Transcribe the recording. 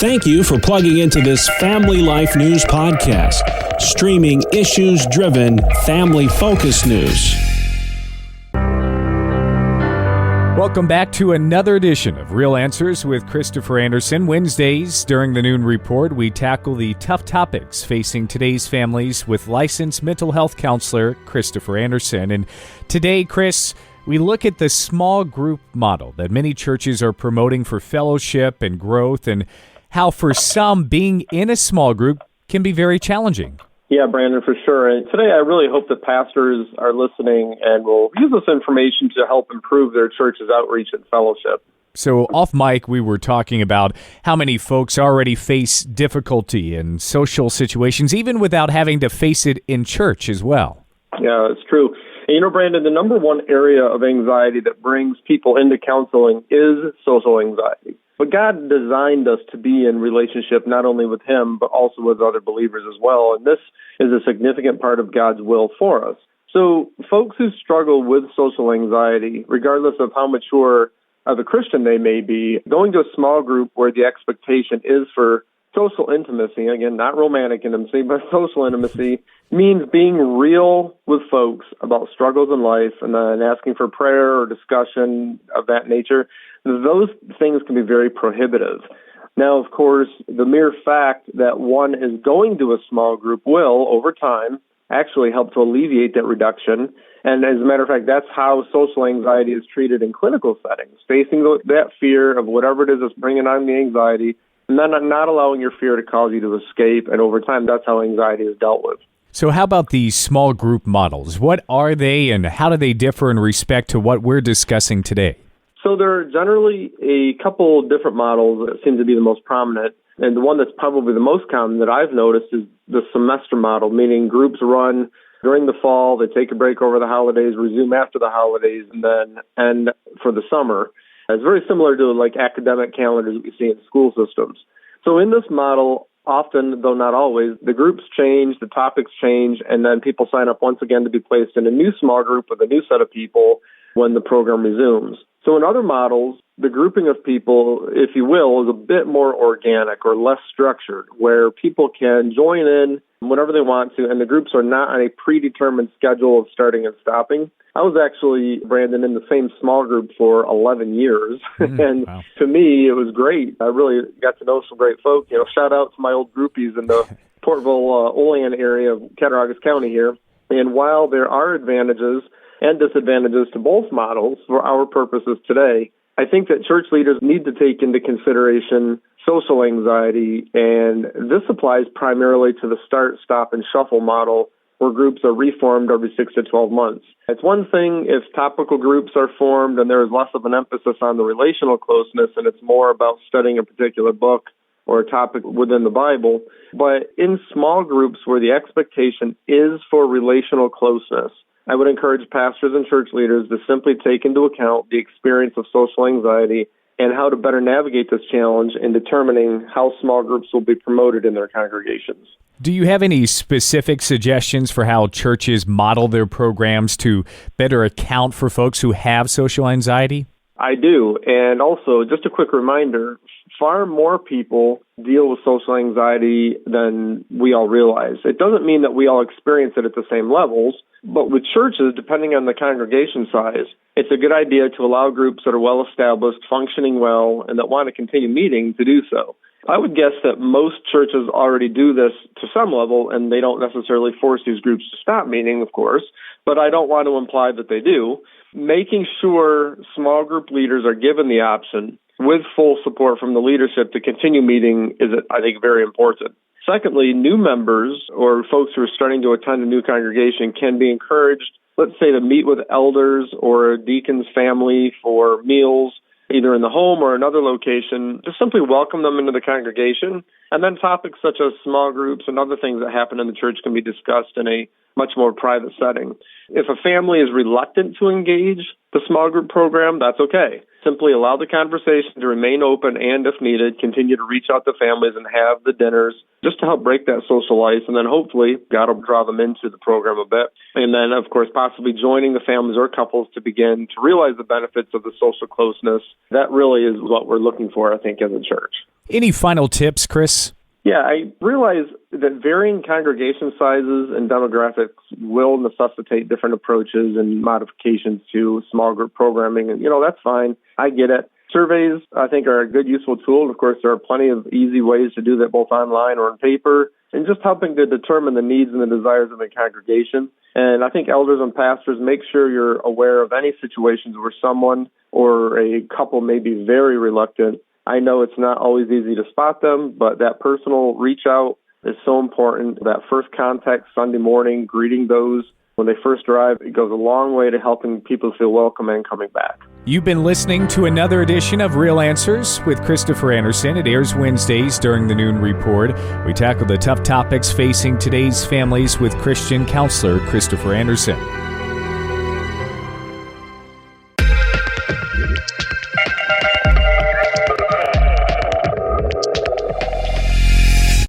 Thank you for plugging into this Family Life News podcast, streaming issues-driven, family-focused news. Welcome back to another edition of Real Answers with Christopher Anderson. Wednesdays during the Noon Report, we tackle the tough topics facing today's families with licensed mental health counselor Christopher Anderson. And today, Chris, we look at the small group model that many churches are promoting for fellowship and growth, and how for some being in a small group can be very challenging. Yeah, Brandon, for sure. And today I really hope that pastors are listening and will use this information to help improve their church's outreach and fellowship. So off mic, we were talking about how many folks already face difficulty in social situations, even without having to face it in church as well. Yeah, it's true. And Brandon, the number one area of anxiety that brings people into counseling is social anxiety. But God designed us to be in relationship not only with Him, but also with other believers as well. And this is a significant part of God's will for us. So folks who struggle with social anxiety, regardless of how mature of a Christian they may be, going to a small group where the expectation is for social intimacy, again, not romantic intimacy, but social intimacy, means being real with folks about struggles in life and then asking for prayer or discussion of that nature. Those things can be very prohibitive. Now, of course, the mere fact that one is going to a small group will, over time, actually help to alleviate that reduction. And as a matter of fact, that's how social anxiety is treated in clinical settings, facing that fear of whatever it is that's bringing on the anxiety, and then not allowing your fear to cause you to escape. And over time, that's how anxiety is dealt with. So how about these small group models? What are they and how do they differ in respect to what we're discussing today? So there are generally a couple different models that seem to be the most prominent. And the one that's probably the most common that I've noticed is the semester model, meaning groups run during the fall, they take a break over the holidays, resume after the holidays, and then end for the summer. It's very similar to like academic calendars that we see in school systems. So in this model, often, though not always, the groups change, the topics change, and then people sign up once again to be placed in a new small group with a new set of people when the program resumes. So in other models, the grouping of people, if you will, is a bit more organic or less structured, where people can join in whenever they want to, and the groups are not on a predetermined schedule of starting and stopping. I was actually, Brandon, in the same small group for 11 years, and wow. To me, it was great. I really got to know some great folk. Shout out to my old groupies in the Portville, Olean area of Cattaraugus County here. And while there are advantages and disadvantages to both models for our purposes today, I think that church leaders need to take into consideration social anxiety, and this applies primarily to the start, stop, and shuffle model, where groups are reformed every 6 to 12 months. It's one thing if topical groups are formed and there is less of an emphasis on the relational closeness and it's more about studying a particular book or a topic within the Bible. But in small groups where the expectation is for relational closeness, I would encourage pastors and church leaders to simply take into account the experience of social anxiety and how to better navigate this challenge in determining how small groups will be promoted in their congregations. Do you have any specific suggestions for how churches model their programs to better account for folks who have social anxiety? I do. And also, just a quick reminder, far more people deal with social anxiety than we all realize. It doesn't mean that we all experience it at the same levels, but with churches, depending on the congregation size, it's a good idea to allow groups that are well established, functioning well, and that want to continue meeting to do so. I would guess that most churches already do this to some level, and they don't necessarily force these groups to stop meeting, of course, but I don't want to imply that they do. Making sure small group leaders are given the option with full support from the leadership to continue meeting is, I think, very important. Secondly, new members or folks who are starting to attend a new congregation can be encouraged, let's say, to meet with elders or a deacon's family for meals, either in the home or another location. Just simply welcome them into the congregation. And then topics such as small groups and other things that happen in the church can be discussed in a much more private setting. If a family is reluctant to engage the small group program, that's okay. Simply allow the conversation to remain open and, if needed, continue to reach out to families and have the dinners just to help break that social ice. And then hopefully God will draw them into the program a bit. And then, of course, possibly joining the families or couples to begin to realize the benefits of the social closeness. That really is what we're looking for, I think, as a church. Any final tips, Chris? Yeah, I realize that varying congregation sizes and demographics will necessitate different approaches and modifications to small group programming. And, that's fine. I get it. Surveys, I think, are a good, useful tool. Of course, there are plenty of easy ways to do that both online or on paper, and just helping to determine the needs and the desires of the congregation. And I think elders and pastors, make sure you're aware of any situations where someone or a couple may be very reluctant. I know it's not always easy to spot them, but that personal reach out is so important. That first contact Sunday morning, greeting those when they first arrive, it goes a long way to helping people feel welcome and coming back. You've been listening to another edition of Real Answers with Christopher Anderson. It airs Wednesdays during the Noon Report. We tackle the tough topics facing today's families with Christian counselor Christopher Anderson.